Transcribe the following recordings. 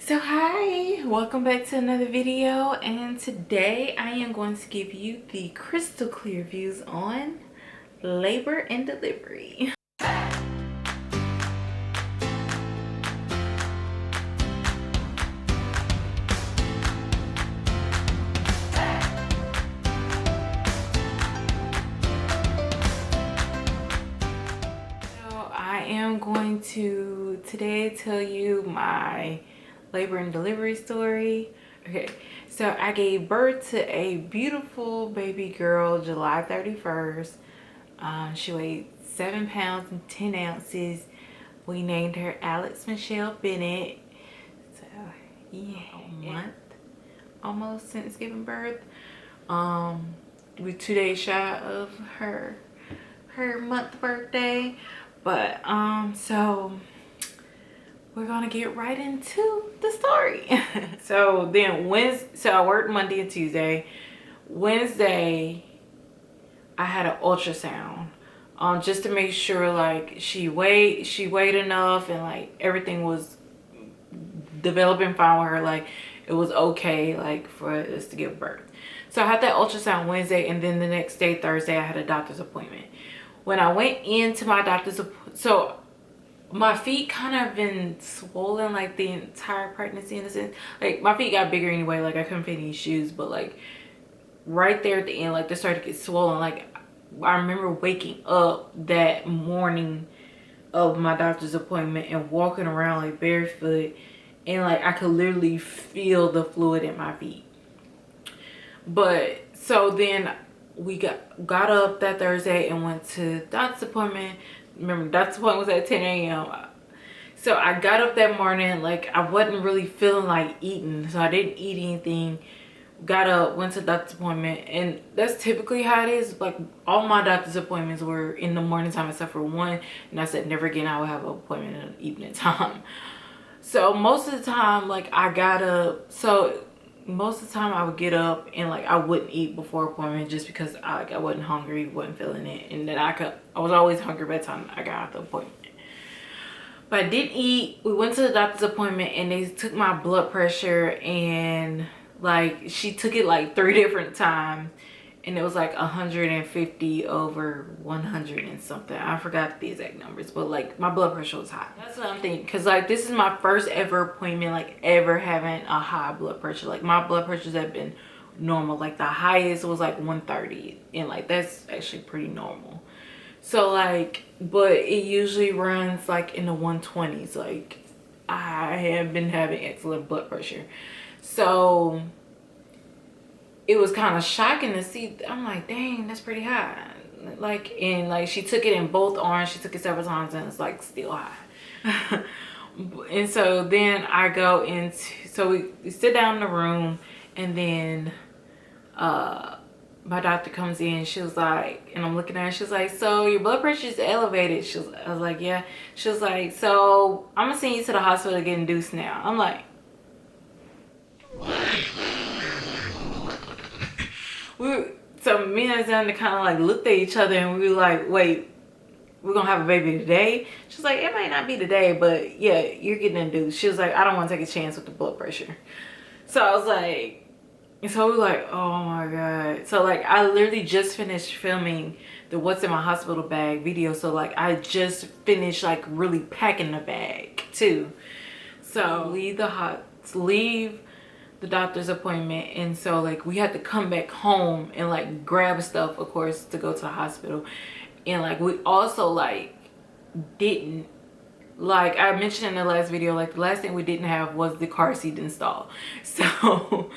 So hi, welcome back to another video, and today I am going to give you the crystal clear views on labor and delivery. So I am going to today tell you my labor and delivery story. Okay, so I gave birth to a beautiful baby girl July 31st. She weighed 7 pounds and 10 ounces. We named her Alex Michelle Bennett. So yeah, a month almost since giving birth. We're 2 days shy of her month birthday. But so we're gonna get right into the story. So I worked Monday and Tuesday. Wednesday I had an ultrasound just to make sure like she weighed enough and like everything was developing fine with her, like it was okay like for us to give birth. So I had that ultrasound Wednesday, and then the next day, Thursday, I had a doctor's appointment. When I went into my doctor's so my feet kind of been swollen like the entire pregnancy, in a sense. Like my feet got bigger anyway, like I couldn't fit any shoes, but like right there at the end, like they started to get swollen. Like I remember waking up that morning of my doctor's appointment and walking around like barefoot, and like I could literally feel the fluid in my feet. But so then we got up that Thursday and went to doctor's appointment. Remember, doctor's appointment was at 10 a.m. So I got up that morning, like I wasn't really feeling like eating, so I didn't eat anything. Got up, went to doctor's appointment, and that's typically how it is. Like all my doctor's appointments were in the morning time except for one, and I said never again I would have an appointment in the evening time. So most of the time, like I got up, so most of the time I would get up and like I wouldn't eat before appointment just because I wasn't hungry, wasn't feeling it, and then I was always hungry by the time I got out the appointment. But I didn't eat. We went to the doctor's appointment and they took my blood pressure, and like she took it like 3 different times, and it was like 150 over 100 and something. I forgot the exact numbers, but like my blood pressure was high. That's what I'm thinking, because like this is my first ever appointment like ever having a high blood pressure. Like my blood pressures have been normal, like the highest was like 130, and like that's actually pretty normal. So like, but it usually runs like in the 120s. Like I have been having excellent blood pressure, so it was kind of shocking to see. I'm like, dang, that's pretty high. Like, and like she took it in both arms. She took it several times and it's like still high. And so then I go into, so we sit down in the room, and then my doctor comes in. She was like, and I'm looking at her, she's like, so your blood pressure is elevated. I was like, yeah. She was like, so I'm gonna send you to the hospital to get induced now. I'm like, so me and Alexander kind of like looked at each other, and we were like, wait, we're gonna have a baby today? She's like, it might not be today, but yeah, you're getting induced. She was like, I don't want to take a chance with the blood pressure. So I was like, and so we were like, oh my god. So like I literally just finished filming the what's in my hospital bag video, so like I just finished like really packing the bag too. So leave the doctor's appointment, and so like we had to come back home and like grab stuff, of course, to go to the hospital. And like we also like didn't, like I mentioned in the last video, like the last thing we didn't have was the car seat installed. So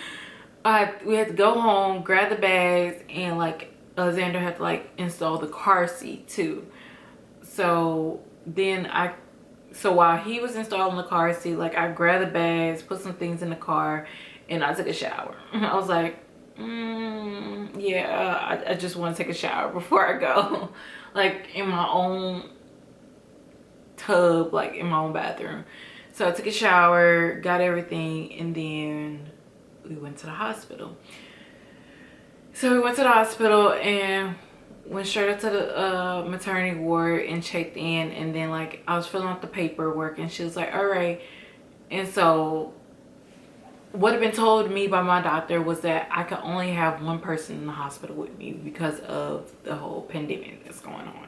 we had to go home, grab the bags, and like Alexander had to like install the car seat too. So then so while he was installing the car seat, like I grabbed the bags, put some things in the car, and I took a shower. I was like, yeah, I just want to take a shower before I go. Like in my own tub, like in my own bathroom. So I took a shower, got everything, and then we went to the hospital. So we went to the hospital and went straight up to the maternity ward and checked in, and then like I was filling out the paperwork, and she was like, all right. And so what had been told to me by my doctor was that I could only have one person in the hospital with me because of the whole pandemic that's going on.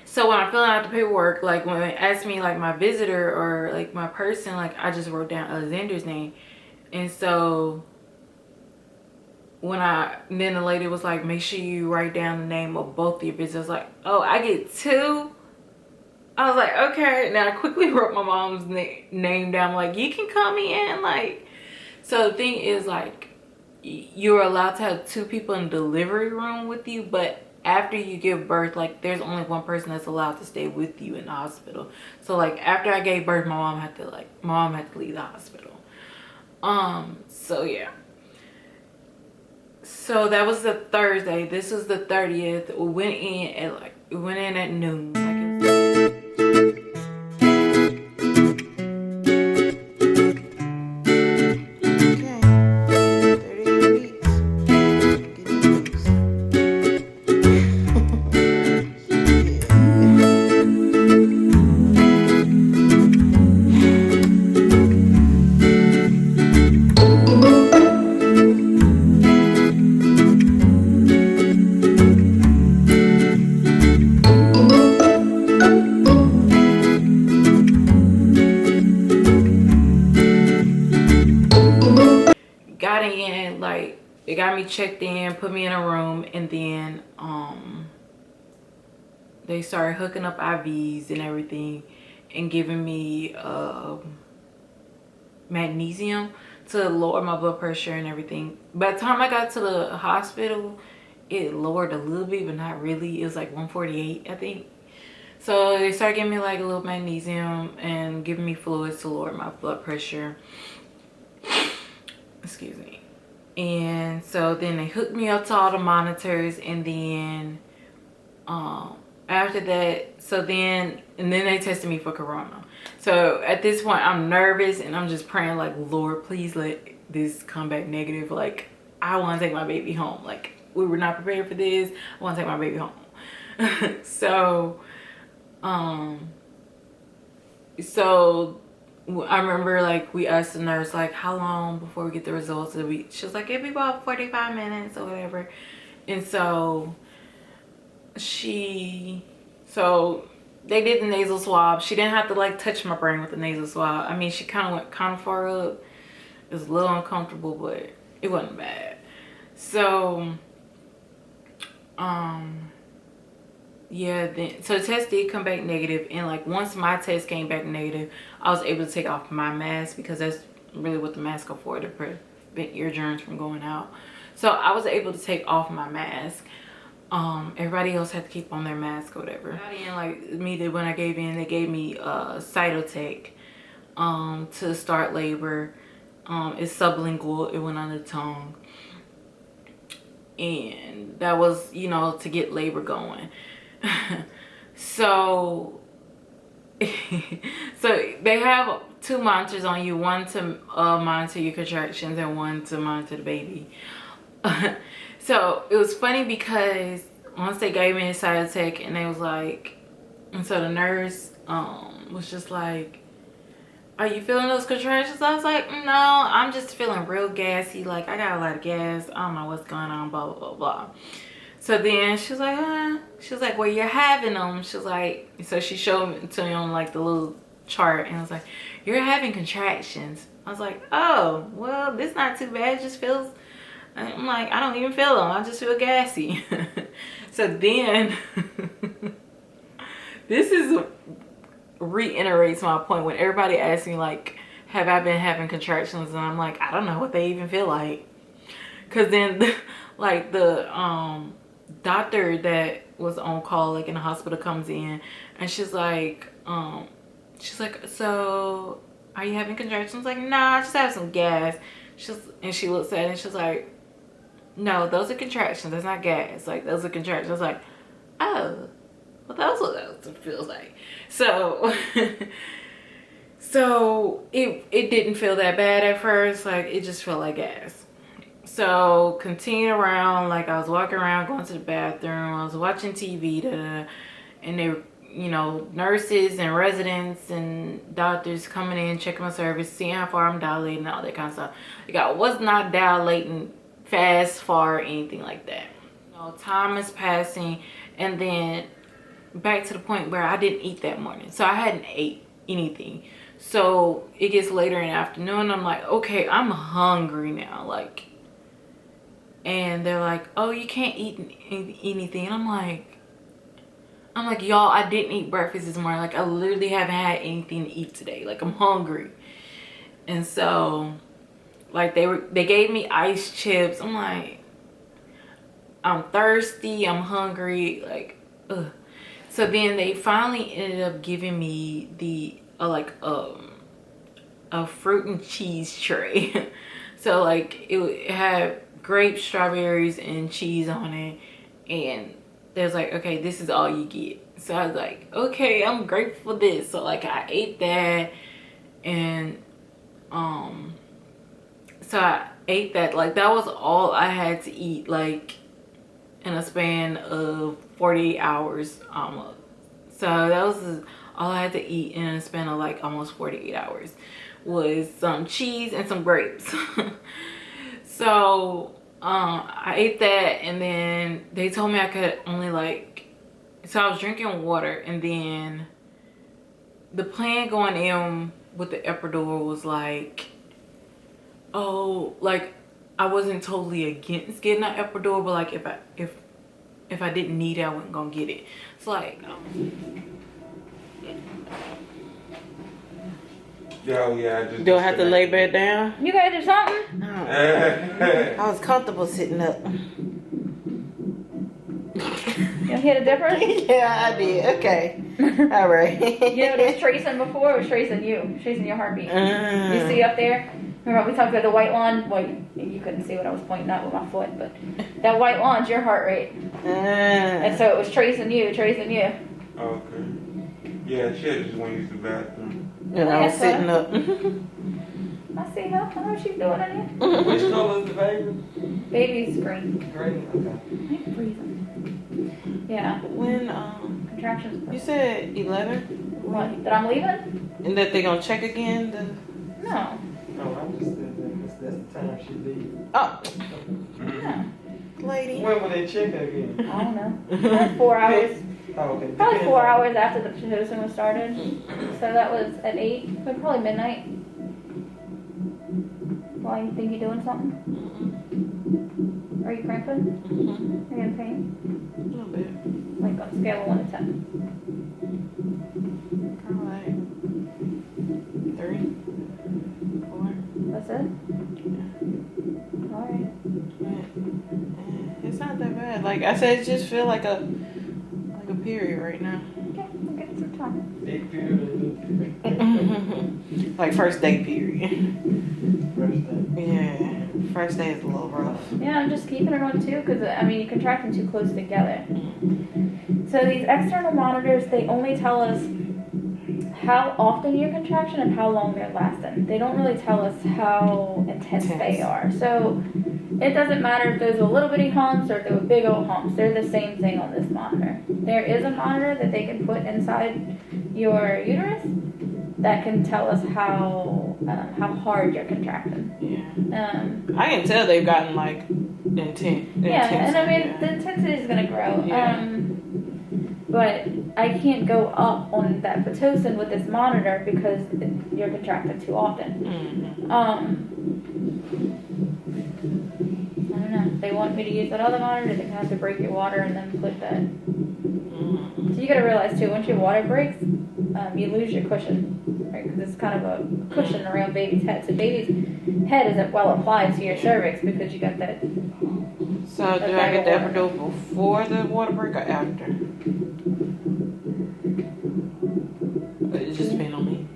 So when I'm filling out the paperwork, like when they asked me like my visitor or like my person, like I just wrote down Alexander's name. And so then the lady was like, make sure you write down the name of both your visitors. I was like, oh, I get two? I was like, okay. Now I quickly wrote my mom's name down. Like, you can come in. Like, so the thing is, like, you're allowed to have two people in the delivery room with you, but after you give birth, like, there's only one person that's allowed to stay with you in the hospital. So like after I gave birth, my mom had to leave the hospital. So yeah. So that was the Thursday. This was the 30th. We went in at noon. Got in, like, they got me checked in, put me in a room, and then they started hooking up IVs and everything and giving me magnesium to lower my blood pressure and everything. By the time I got to the hospital, it lowered a little bit, but not really. It was like 148, I think. So they started giving me like a little magnesium and giving me fluids to lower my blood pressure. Excuse me. And so then they hooked me up to all the monitors, and then after that, and then they tested me for corona. So at this point I'm nervous and I'm just praying like, Lord, please let this come back negative. Like, I want to take my baby home. Like, we were not prepared for this. I want to take my baby home. So I remember, like, we asked the nurse, like, how long before we get the results? She was like, it'll be about 45 minutes or whatever. And so they did the nasal swab. She didn't have to, like, touch my brain with the nasal swab. I mean, she kind of went kind of far up. It was a little uncomfortable, but it wasn't bad. So, yeah, so the test did come back negative, and like once my test came back negative, I was able to take off my mask, because that's really what the mask are for, to prevent ear germs from going out. So I was able to take off my mask. Everybody else had to keep on their mask or whatever. And like when I gave in, they gave me Cytotec to start labor. It's sublingual, it went on the tongue, and that was, you know, to get labor going. So they have two monitors on you, one to monitor your contractions and one to monitor the baby. So it was funny because once they gave me a Cytotec, and they was like, and so the nurse was just like, are you feeling those contractions? I was like, no, I'm just feeling real gassy. Like, I got a lot of gas. I don't know what's going on, blah, blah, blah, blah. So then she was like, well, you're having them. She was like, so she showed it to me on like the little chart, and I was like, you're having contractions. I was like, oh, well, this not too bad. It just feels, I'm like, I don't even feel them. I just feel gassy. So then, reiterates my point when everybody asks me like, have I been having contractions? And I'm like, I don't know what they even feel like. Cause then like the doctor that was on call, like in the hospital, comes in, and she's like, so are you having contractions? Like, nah, I just have some gas. And she looks at it and she's like, no, those are contractions, that's not gas. Like, those are contractions. I was like, oh, well, that's what that feels like. So so it didn't feel that bad at first. Like, it just felt like gas. So continuing around, like I was walking around, going to the bathroom, I was watching TV, and they, you know, nurses and residents and doctors coming in, checking my service, seeing how far I'm dilating and all that kind of stuff. Like, I was not dilating fast, far, or anything like that. You know, time is passing, and then back to the point where I didn't eat that morning. So I hadn't ate anything. So it gets later in the afternoon. I'm like, okay, I'm hungry now. Like, and they're like, oh, you can't eat anything. And I'm like, y'all, I didn't eat breakfast this morning. Like, I literally haven't had anything to eat today. Like, I'm hungry. And so, like, they gave me ice chips. I'm like, I'm thirsty, I'm hungry, like, ugh. So then they finally ended up giving me the a fruit and cheese tray. So like it had grapes, strawberries, and cheese on it, and they was like, okay, this is all you get. So I was like, okay, I'm grateful for this. So like I ate that, and so I ate that. Like, that was all I had to eat, like, in a span of 48 hours almost. So that was all I had to eat in a span of like almost 48 hours was some cheese and some grapes. So I ate that, and then they told me I could only like, so I was drinking water, and then the plan going in with the epidural was like, oh, like I wasn't totally against getting an epidural, but like if I didn't need it, I wasn't gonna get it. It's like yeah, do I have to lay back down? You gotta do something? No. I was comfortable sitting up. You hear the difference? Yeah, I did. Okay. All right. You know, there's tracing before, it was tracing you, tracing your heartbeat. You see up there? Remember we talked about the white line? Well, you couldn't see what I was pointing at with my foot, but that white line's your heart rate. And so it was tracing you. Okay. Yeah, she had just went to use the bathroom. And I was sitting up. I see her. I know what she's doing in here. Which color is the baby? Baby's green. Green, okay. I'm freezing. Yeah. When, contractions. You said 11? What? That I'm leaving? And that they gonna check again? No. No, I'm just that's the time she leaves. Oh. Yeah. Lady. When will they check her again? I don't know. That's 4 hours. Oh, okay. Probably 4 hours after the Pitocin was started. So that was at 8, but probably midnight. Why, you think you're doing something? Are you cramping? Are you in pain? A little bit. Like on a scale of 1 to 10. Alright. 3, 4. That's it? Yeah. Alright. Yeah. It's not that bad. Like I said, it just feel like a period right now. Okay, we'll get some time. Big period or little period? Like first day period. First day. Yeah. First day is a little rough. Yeah, I'm just keeping it on too, because I mean, you contract them too close together. So these external monitors, they only tell us how often your contraction and how long they're lasting. They don't really tell us how intense they are. So it doesn't matter if those are little bitty humps or if they were big old humps. They're the same thing on this monitor. There is a monitor that they can put inside your uterus that can tell us how hard you're contracting. Yeah. I can tell they've gotten like intense. Yeah, and I mean the intensity is gonna grow. Yeah. But I can't go up on that Pitocin with this monitor because you're contracting too often. I don't know. If they want me to use that other monitor, they have to break your water and then put that. So you gotta realize too, once your water breaks, you lose your cushion, right? Because it's kind of a cushion around baby's head. So baby's head isn't well applied to your cervix because you got that. So do I get the epidural before the water break or after? It just depends on me.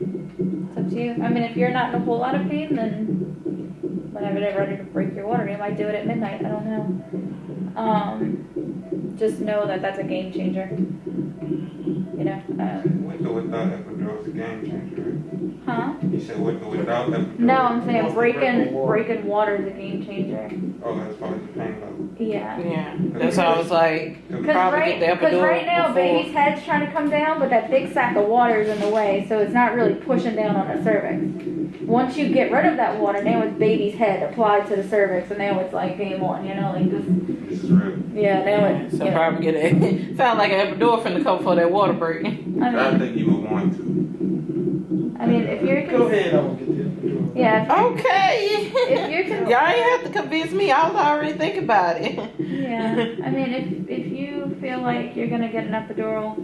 It's up to you. I mean, if you're not in a whole lot of pain, then whenever they're ready to break your water, you might do it at midnight. I don't know. Just know that that's a game changer. You know, With or without epidural is a game changer. huh? You said with or without epidural. No, I'm saying Once they break breaking water is a game changer. Oh, as far as the pain level. Yeah. Yeah, that's why I was like, Because probably right, get the epidural right now, before. baby's head's trying to come down, but that big sack of water is in the way, so it's not really pushing down on the cervix. Once you get rid of that water, now it's baby's head applied to the cervix, and now it's like game on, you know, like this. This is real. Yeah, now Yeah, it's. so You know, probably get it. Sound like an epidural finna come for that water break. I I mean, think you would want to. I mean, if you're. Go ahead, I'm gonna get the epidural. Yeah. Okay. If you're. Y'all ain't have to convince me. I was already thinking about it. Yeah, I mean, if you feel like you're gonna get an epidural,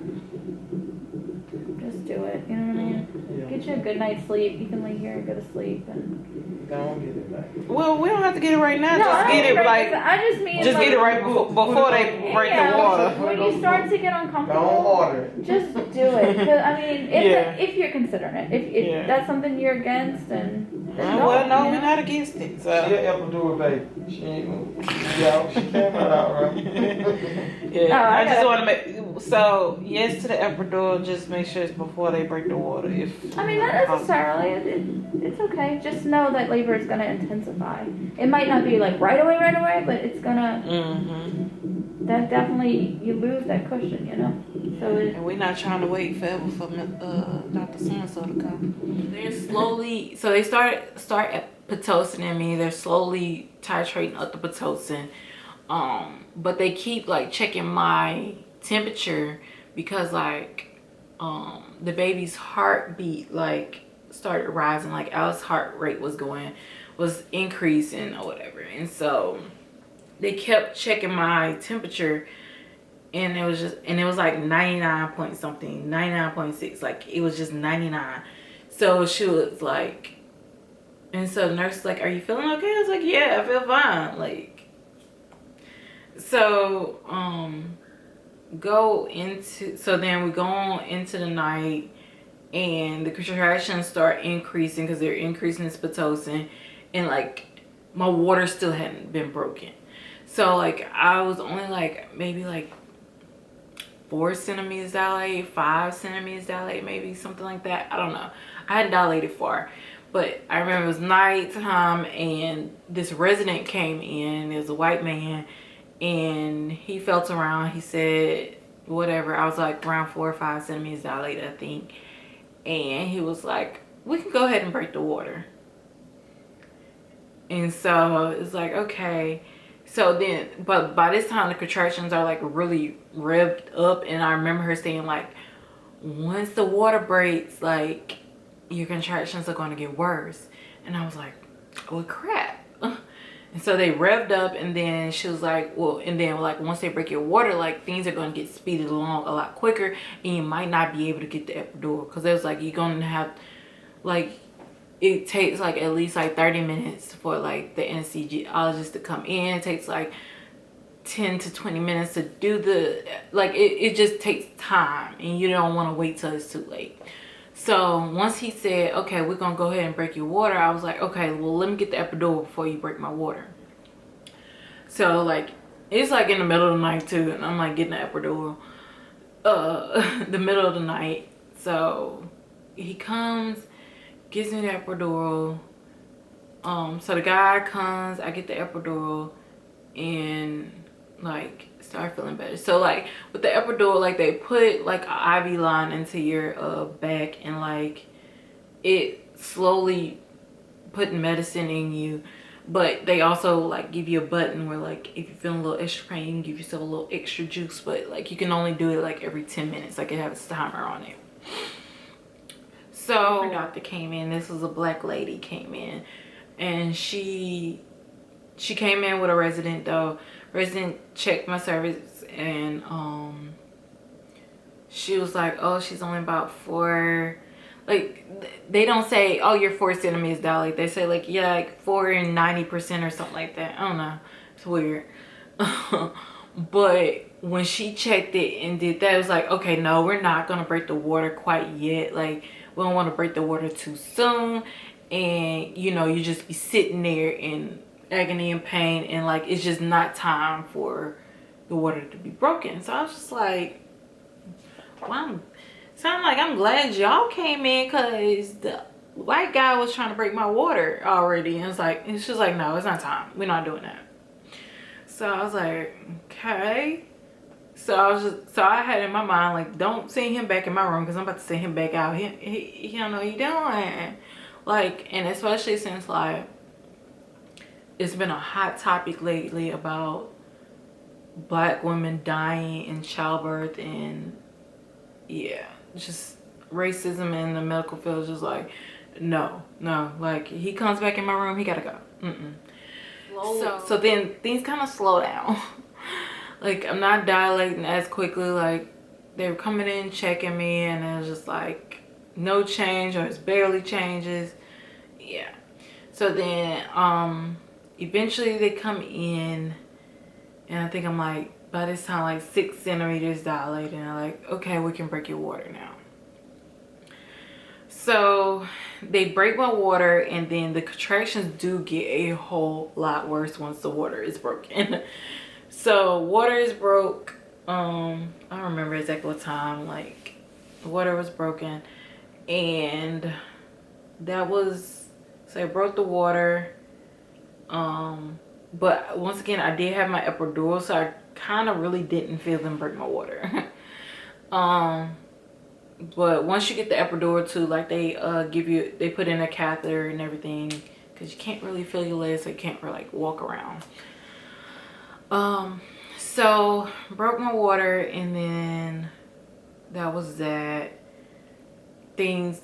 just do it. You know what I mean? Yeah. Get you a good night's sleep. You can lay here and go to sleep. And Don't get it back. Well, we don't have to get it right now. I Just don't get it mean like, I just mean just like, get it right before they break yeah, the water. When you start to get Don't uncomfortable, order it. just do it. 'Cause, I mean, Yeah. if you're considering it, if Yeah. that's something you're against, then Well, no, you we're know? not against it. She So an epidural baby. She ain't gonna. Yeah, she came out right. yeah, Oh, I just okay. want to make so yes to the epidural. Just make sure it's before they break the water. If I mean, not necessarily. It's okay. Just know that labor is gonna intensify. It might not be like right away, but it's gonna. Mm-hmm. That definitely you lose that cushion, you know. So it. And we're not trying to wait forever for Dr. So-and-so to come. They're slowly, so they start at Pitocin in me. They're slowly titrating up the Pitocin. But they keep like checking my temperature because like the baby's heartbeat like started rising, like Alice's heart rate was increasing or whatever. And so they kept checking my temperature, and it was like 99 point something, 99.6, like it was just 99. So she was like, and so the nurse was like, are you feeling okay? I was like, yeah, I feel fine. Like, so then we go on into the night, and the contractions start increasing because they're increasing this Pitocin, and like my water still hadn't been broken. So like I was only like maybe like 4 centimeters dilated, 5 centimeters dilated, maybe something like that. I don't know. I hadn't dilated far, but I remember it was nighttime, and this resident came in. It was a white man, and he felt around. He said whatever. I was like around 4 or 5 centimeters dilated, I think. And he was like, we can go ahead and break the water. And so it's like, okay. So then, but by this time the contractions are like really revved up, and I remember her saying like, once the water breaks, like your contractions are going to get worse. And I was like, oh crap. And so they revved up, and then she was like, well, and then like once they break your water, like things are going to get speeded along a lot quicker, and you might not be able to get the epidural, because it was like you're going to have like, it takes like at least like 30 minutes for like the anesthesiologist to come in. It takes like 10 to 20 minutes to do the, like it just takes time, and you don't want to wait till it's too late. So once he said, okay, we're gonna go ahead and break your water, I was like, okay, well, let me get the epidural before you break my water. So like it's like in the middle of the night too, and I'm like getting the epidural the middle of the night. So he comes, gives me the epidural. So the guy comes, I get the epidural, and like start feeling better. So like with the epidural, like they put like an IV line into your back, and like it slowly putting medicine in you. But they also like give you a button where like if you're feeling a little extra pain, you can give yourself a little extra juice, but like you can only do it like every 10 minutes. Like it has a timer on it. So the doctor came in. This was a black lady came in, and she came in with a resident though. Resident checked my cervix, and she was like, oh, she's only about 4, like they don't say, oh, you're 4 centimeters dilated. They say like, yeah, like 4 and 90% or something like that. I don't know, it's weird. But when she checked it and did that, it was like, okay, no, we're not gonna break the water quite yet. Like we don't want to break the water too soon, and you know, you just be sitting there in agony and pain, and like it's just not time for the water to be broken. So I was just like, wow, So I'm like, I'm glad y'all came in, because the white guy was trying to break my water already. And it's just like, no, it's not time. We're not doing that. So I was like, okay. So I had in my mind, like, don't send him back in my room, because I'm about to send him back out. He don't know what he doing. Like, and especially since, like, it's been a hot topic lately about Black women dying in childbirth, and yeah, just racism in the medical field is just like, no, like, he comes back in my room, he gotta go. So then things kind of slow down. Like, I'm not dilating as quickly. Like, they were coming in checking me, and it was just like no change, or it's barely changes. Yeah. So then eventually they come in, and I think I'm like, by this time, like 6 centimeters dilated, and I'm like, okay, we can break your water now. So they break my water, and then the contractions do get a whole lot worse once the water is broken. So water is broke. I don't remember exactly what time, like, water was broken, and that was, so I broke the water. But once again, I did have my epidural, so I kind of really didn't feel them break my water. But once you get the epidural too, like, they they put in a catheter and everything, because you can't really feel your legs, so you can't really, like, walk around. So broke my water, and then that was that. Things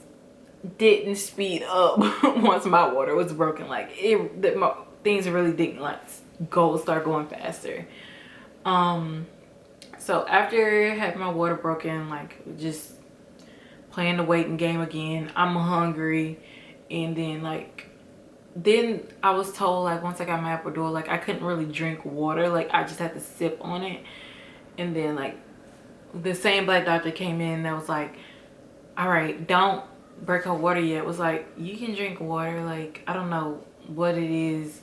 didn't speed up once my water was broken. Like, things really didn't, like, start going faster. So after having my water broken, like, just playing the waiting game again, I'm hungry, and then, like, then I was told, like, once I got my epidural, like, I couldn't really drink water. Like, I just had to sip on it. And then, like, the same Black doctor came in that was like, all right, don't break her water yet. It was like, you can drink water. Like, I don't know what it is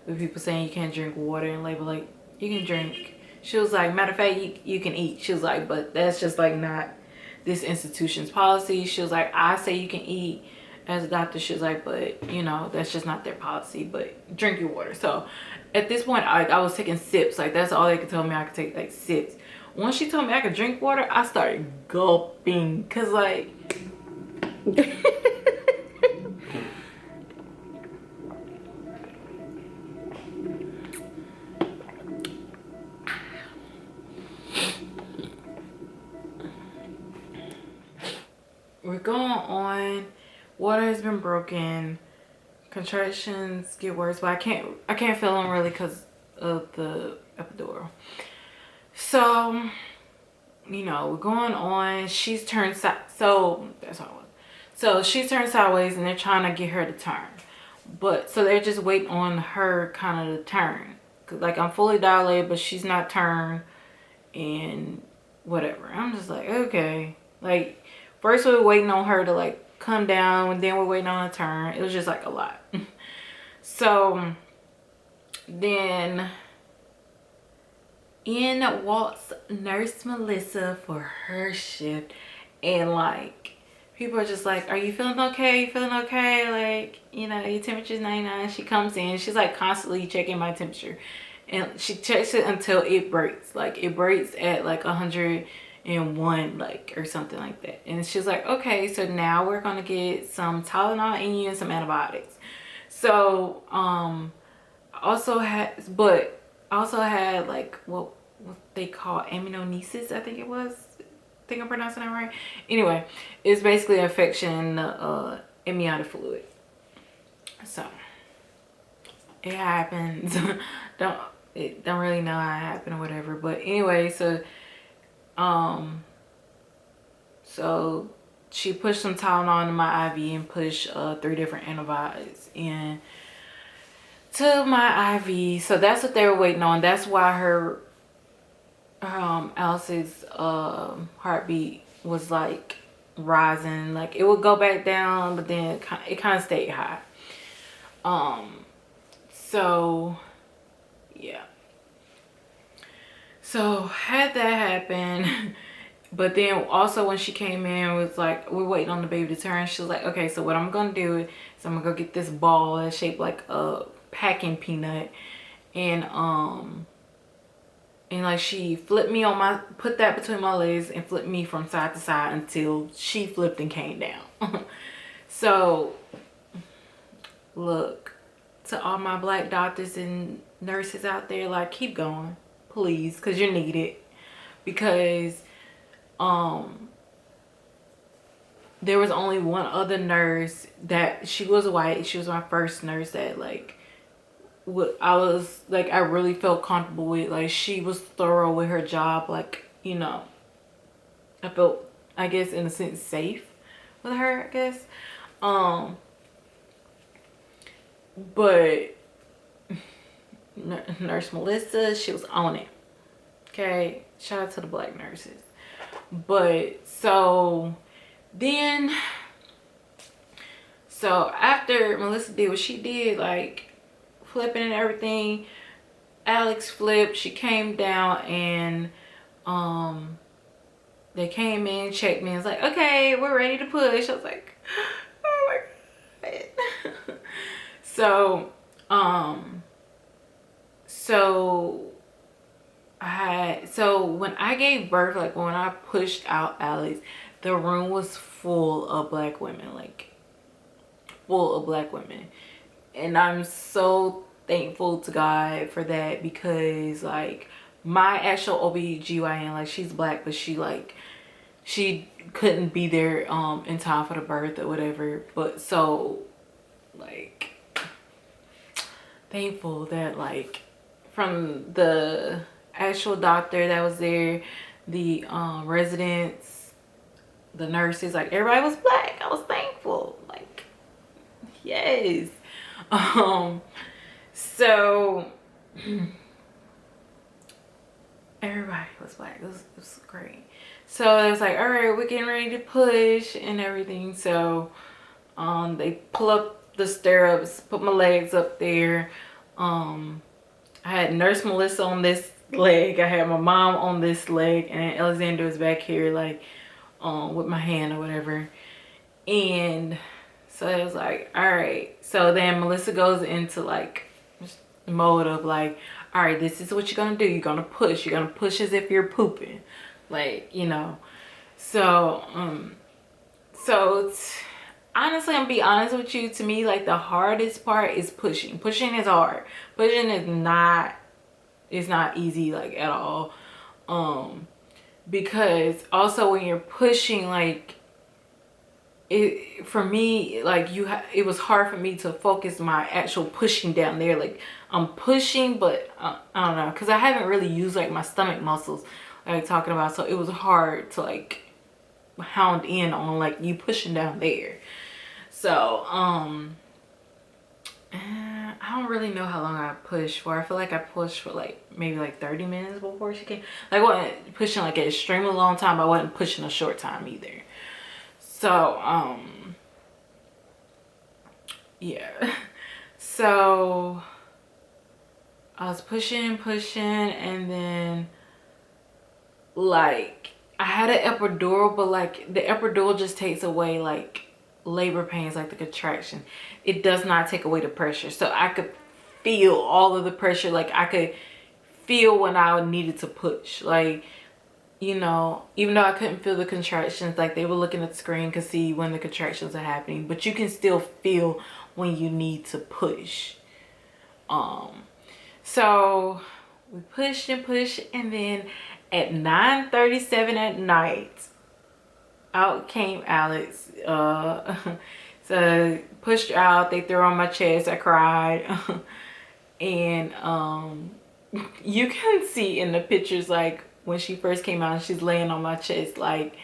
with people saying you can't drink water in labor. Like, you can drink. She was like, matter of fact, you can eat. She was like, but that's just, like, not this institution's policy. She was like, I say you can eat as a doctor. She was like, but, you know, that's just not their policy, but drink your water. So at this point, I was taking sips. Like, that's all they could tell me. I could take, like, sips. Once she told me I could drink water, I started gulping, because, like, we're going on. Water has been broken. Contractions get worse, but I can't feel them really because of the epidural. So, you know, we're going on. She's turned so that's how it was. So she's turned sideways, and they're trying to get her to turn. But so they're just waiting on her kind of to turn. 'Cause, like, I'm fully dilated, but she's not turned, and whatever. I'm just like, okay. Like, first we were waiting on her to, like, come down, and then we're waiting on a turn. It was just, like, a lot. So then in walks Nurse Melissa for her shift, and, like, people are just like, are you feeling okay? You feeling okay? Like, you know, your temperature's 99. She comes in, she's, like, constantly checking my temperature, and she checks it until it breaks. Like, it breaks at, like, 101, like, or something like that. And she's like, okay, so now we're gonna get some Tylenol in you and some antibiotics. So I also had like what they call amniocentesis, I think it was. I think I'm pronouncing that right. Anyway, it's basically an infection in the amniotic fluid. So it happens. don't really know how it happened or whatever. But anyway, so she pushed some Tylenol into my IV and pushed 3 different antibiotics in to my IV. So that's what they were waiting on. That's why her Alice's heartbeat was, like, rising. Like, it would go back down, but then it kind of stayed high. So yeah. So had that happen, But then also when she came in, it was like, we're waiting on the baby to turn. She was like, okay, so what I'm gonna do is I'm gonna go get this ball that's shaped like a packing peanut, and like she flipped me on my, put that between my legs and flipped me from side to side until she flipped and came down. So look, to all my black doctors and nurses out there, like, keep going, please, because you're needed. Because there was only one other nurse that, she was white, she was my first nurse that like what I was like, I really felt comfortable with. Like, she was thorough with her job. Like, you know, I felt, I guess, in a sense, safe with her, I guess. But Nurse Melissa, she was on it. Okay, shout out to the black nurses. But so then, so after Melissa did what she did, like flipping and everything, Alex flipped, she came down, and they came in, checked me, and was like, okay, we're ready to push. I was like, oh my god. So so when I gave birth, like when I pushed out Alex, the room was full of black women, like full of black women. And I'm so thankful to God for that, because like my actual OBGYN, like, she's black, but she couldn't be there in time for the birth or whatever. But so like thankful that like from the actual doctor that was there, the residents, the nurses, like everybody was black. I was thankful. Like, yes. So everybody was black. It was great. So it was like, all right, we're getting ready to push and everything. So they pull up the stirrups, put my legs up there. I had Nurse Melissa on this leg, I had my mom on this leg, and Alexander was back here like with my hand or whatever. And so it was like, all right. So then Melissa goes into like mode of like, all right, this is what you're gonna do. You're gonna push as if you're pooping, like, you know. So honestly, I'm gonna be honest with you, to me, like the hardest part is pushing. Pushing is hard. Pushing is not, it's not easy, like, at all. Because also when you're pushing, like, it, for me, like, it was hard for me to focus my actual pushing down there. Like, I'm pushing, but I don't know, because I haven't really used like my stomach muscles, like talking about. So it was hard to like hound in on like you pushing down there. So I don't really know how long I pushed for. I feel like I pushed for like maybe like 30 minutes before she came. Like, I wasn't pushing like an extremely long time, but I wasn't pushing a short time either. So yeah. So I was pushing, and then like I had an epidural, but like the epidural just takes away like labor pains, like the contraction. It does not take away the pressure. So I could feel all of the pressure. Like, I could feel when I needed to push. Like, you know, even though I couldn't feel the contractions, like they were looking at the screen, could see when the contractions are happening, but you can still feel when you need to push. So we pushed and pushed, and then at 9:37 at night, out came Alex. So pushed her out, they threw her on my chest, I cried. And you can see in the pictures, like when she first came out, she's laying on my chest, like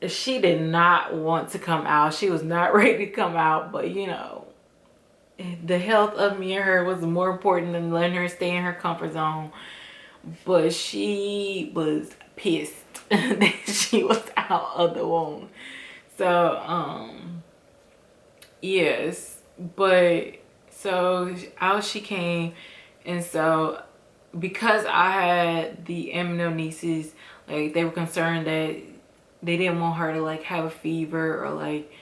she did not want to come out. She was not ready to come out, but you know, the health of me and her was more important than letting her stay in her comfort zone. But she was pissed that she was out of the womb. So yes, but so out she came. And so because I had the amniocentesis, Like they were concerned that they didn't want her to like have a fever or like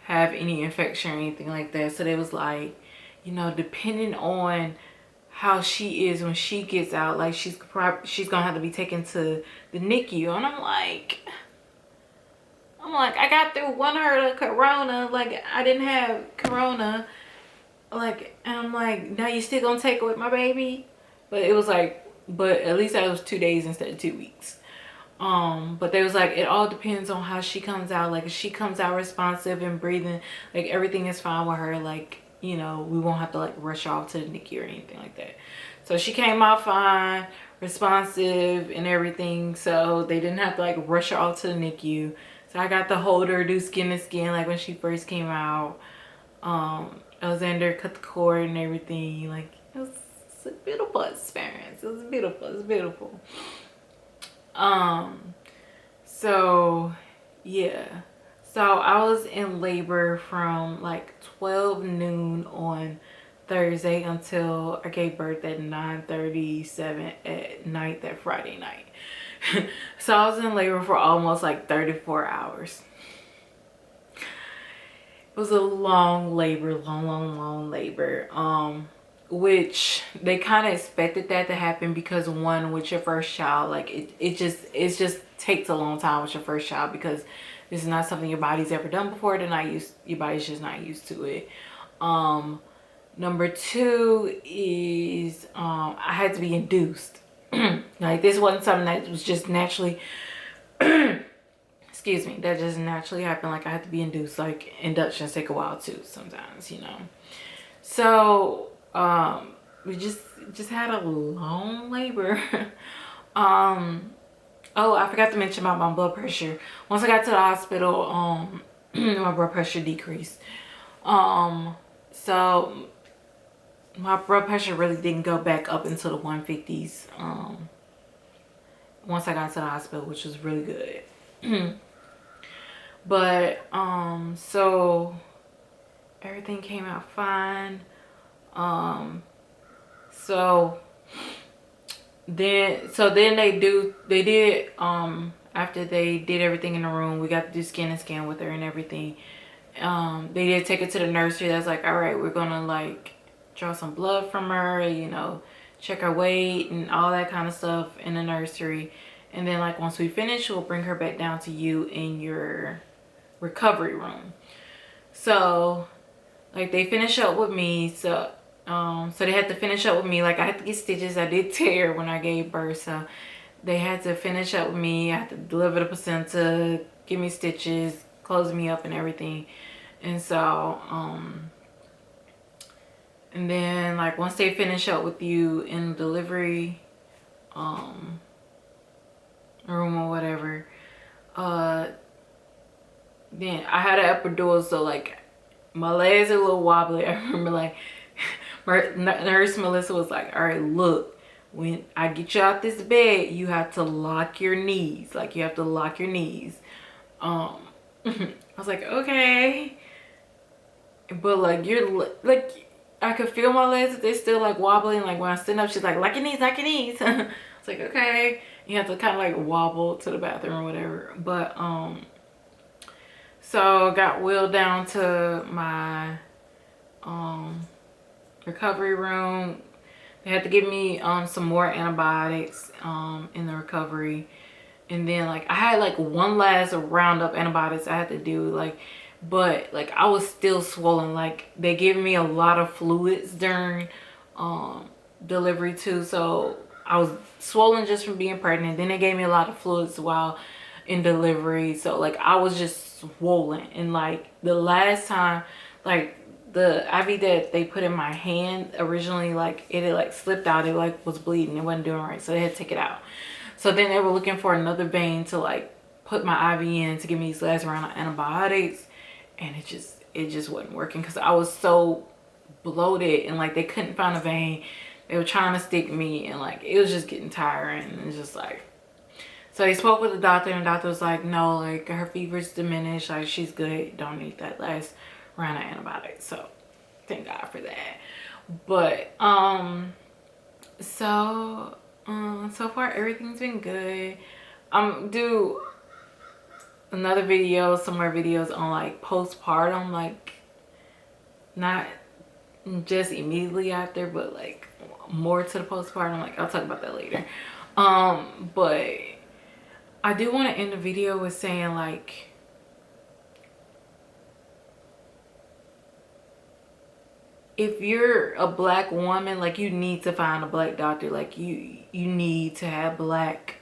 have any infection or anything like that. So they was like, you know, depending on how she is when she gets out, like she's gonna have to be taken to the NICU. And I'm like, I got through one hurt of corona, like I didn't have corona, like, and I'm like, now you still gonna take away my baby? But it was like, but at least that was 2 days instead of 2 weeks. But they was like, it all depends on how she comes out. Like if she comes out responsive and breathing, like everything is fine with her, like, you know, we won't have to like rush her off to the NICU or anything like that. So she came out fine, responsive and everything, so they didn't have to like rush her off to the NICU. So I got to hold her, do skin to skin like when she first came out. Alexander cut the cord and everything. Like it was a beautiful experience. It was beautiful. It was beautiful. So yeah, so I was in labor from like 12 noon on Thursday until I gave birth at 9:37 at night that Friday night. So I was in labor for almost like 34 hours. It was a long labor, long labor. Which they kind of expected that to happen because one, with your first child, like it just takes a long time with your first child because this is not something your body's ever done before. Your body's just not used to it. Number two is I had to be induced. Like this wasn't something that was just naturally excuse me, that just naturally happened. Like I had to be induced. Like inductions take a while too sometimes, you know. So we just had a long labor. Oh, I forgot to mention about my blood pressure. Once I got to the hospital, my blood pressure decreased. So my blood pressure really didn't go back up into the 150s once I got to the hospital, which was really good. But so everything came out fine. So then they did after they did everything in the room, we got to do skin and scan with her and everything. They did take her to the nursery. That's like, all right, we're gonna like draw some blood from her, you know, check her weight and all that kind of stuff in the nursery. And then like once we finish, we'll bring her back down to you in your recovery room. So like they finish up with me. So they had to finish up with me. Like I had to get stitches. I did tear when I gave birth, so they had to finish up with me. I had to deliver the placenta, give me stitches, close me up and everything. And so and then like once they finish up with you in the delivery room or whatever, then I had an epidural, so like my legs are a little wobbly. I remember like nurse Melissa was like, all right, look, when I get you out this bed, you have to lock your knees. Like you have to lock your knees. I was like, okay. But like you're like, I could feel my legs, they're still like wobbling. Like when I stand up, she's like, lock your knees, lock your knees. It's like, okay. You have to kind of like wobble to the bathroom or whatever. But so got wheeled down to my recovery room. They had to give me some more antibiotics in the recovery. And then like I had like one last round of antibiotics I had to do, like, but like I was still swollen. Like they gave me a lot of fluids during delivery too, so I was swollen just from being pregnant. Then they gave me a lot of fluids while in delivery, so like I was just swollen. And like the last time, like the IV that they put in my hand originally, like it had like slipped out. It like was bleeding. It wasn't doing right, so they had to take it out. So then they were looking for another vein to like put my IV in to give me these last round of antibiotics, and it just wasn't working because I was so bloated and like they couldn't find a vein. They were trying to stick me, and like it was just getting tiring. And it's just like, so they spoke with the doctor, and the doctor was like, no, like her fever's diminished, like she's good, don't need that last round of antibiotics. So thank God for that. But so far everything's been good. I'm do another video, some more videos on like postpartum, like not just immediately after, but like more to the postpartum. Like I'll talk about that later. But I do want to end the video with saying like, if you're a black woman, like you need to find a black doctor. Like you need to have black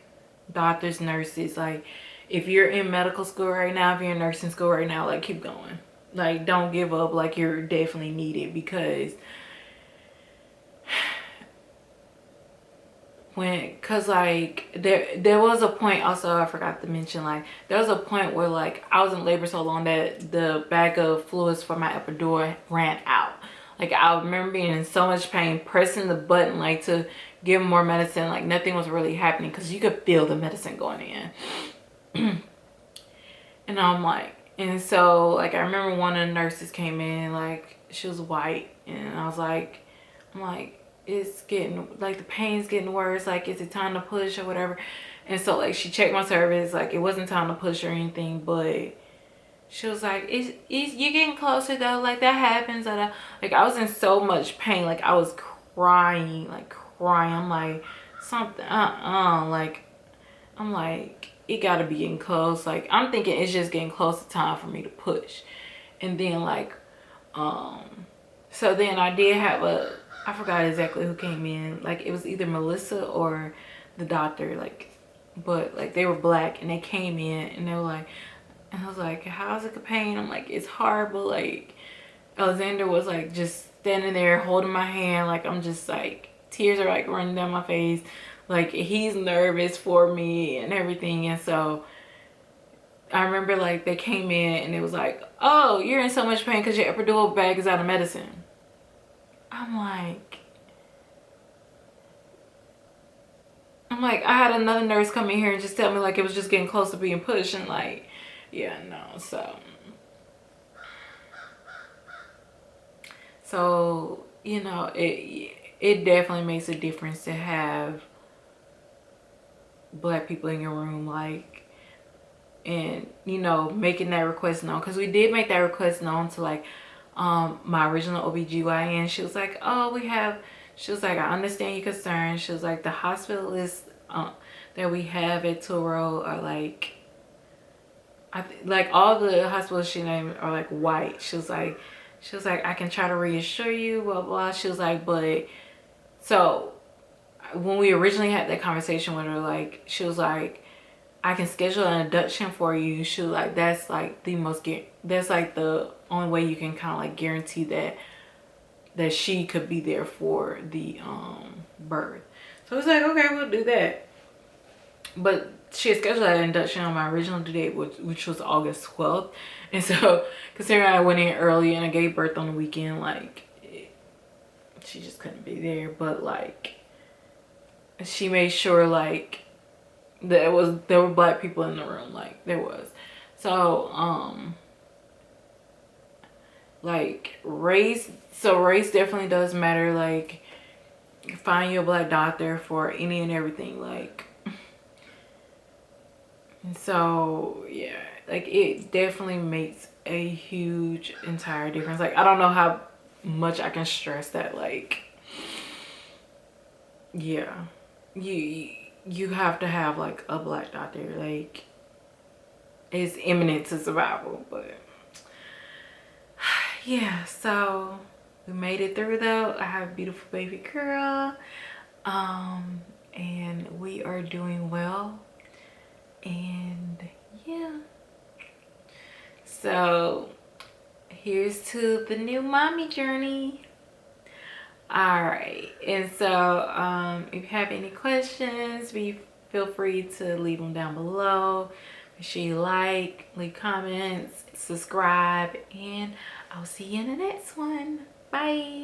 doctors, nurses. Like if you're in medical school right now, if you're in nursing school right now, like keep going. Like don't give up. Like you're definitely needed, because cause like there was a point also, I forgot to mention, like there was a point where like I was in labor so long that the bag of fluids for my epidural ran out. Like I remember being in so much pain, pressing the button like to give more medicine. Like nothing was really happening because you could feel the medicine going in. And I'm like, and so like I remember one of the nurses came in, like she was white, and I was like, I'm like, it's getting, like the pain's getting worse, like is it time to push or whatever. And so like she checked my cervix, like it wasn't time to push or anything, but she was like, you're getting closer though, like that happens. Like I was in so much pain, like I was crying, I'm like, something like I'm like, it gotta be getting close. Like I'm thinking it's just getting close to time for me to push. And then like so then I did have I forgot exactly who came in, like it was either Melissa or the doctor, like, but like they were black, and they came in and they were like, and I was like, how's the pain? I'm like, it's horrible. Like Alexander was like just standing there holding my hand, like I'm just like, tears are like running down my face, like he's nervous for me and everything. And so I remember like they came in and it was like, oh, you're in so much pain because your epidural bag is out of medicine. I'm like, I had another nurse come in here and just tell me like it was just getting close to being pushed, and like, yeah, no. So you know, it definitely makes a difference to have black people in your room, like, and you know, making that request known, because we did make that request known to like my original OBGYN. She was like, oh, she was like, I understand your concern. She was like, the hospitalists that we have at Toro are like, like all the hospitals she named are like white. She was like, I can try to reassure you, blah blah. She was like, but so when we originally had that conversation with her, like she was like, I can schedule an induction for you. She was like, that's like that's like the only way you can kind of like guarantee that she could be there for the birth. So it's like, okay, we'll do that. But she had scheduled that induction on my original due date, which was August 12th. And so considering I went in early and I gave birth on the weekend, like she just couldn't be there. But like she made sure like there were black people in the room, like there was. So like race definitely does matter. Like find you a black doctor for any and everything, like. And so yeah, like it definitely makes a huge entire difference. Like I don't know how much I can stress that. Like yeah, you have to have like a black doctor. Like it's imminent to survival. But yeah, so we made it through though. I have a beautiful baby girl, and we are doing well. And yeah, so here's to the new mommy journey. All right, and so if you have any questions, feel free to leave them down below. Make sure you leave comments, subscribe, and I'll see you in the next one. Bye.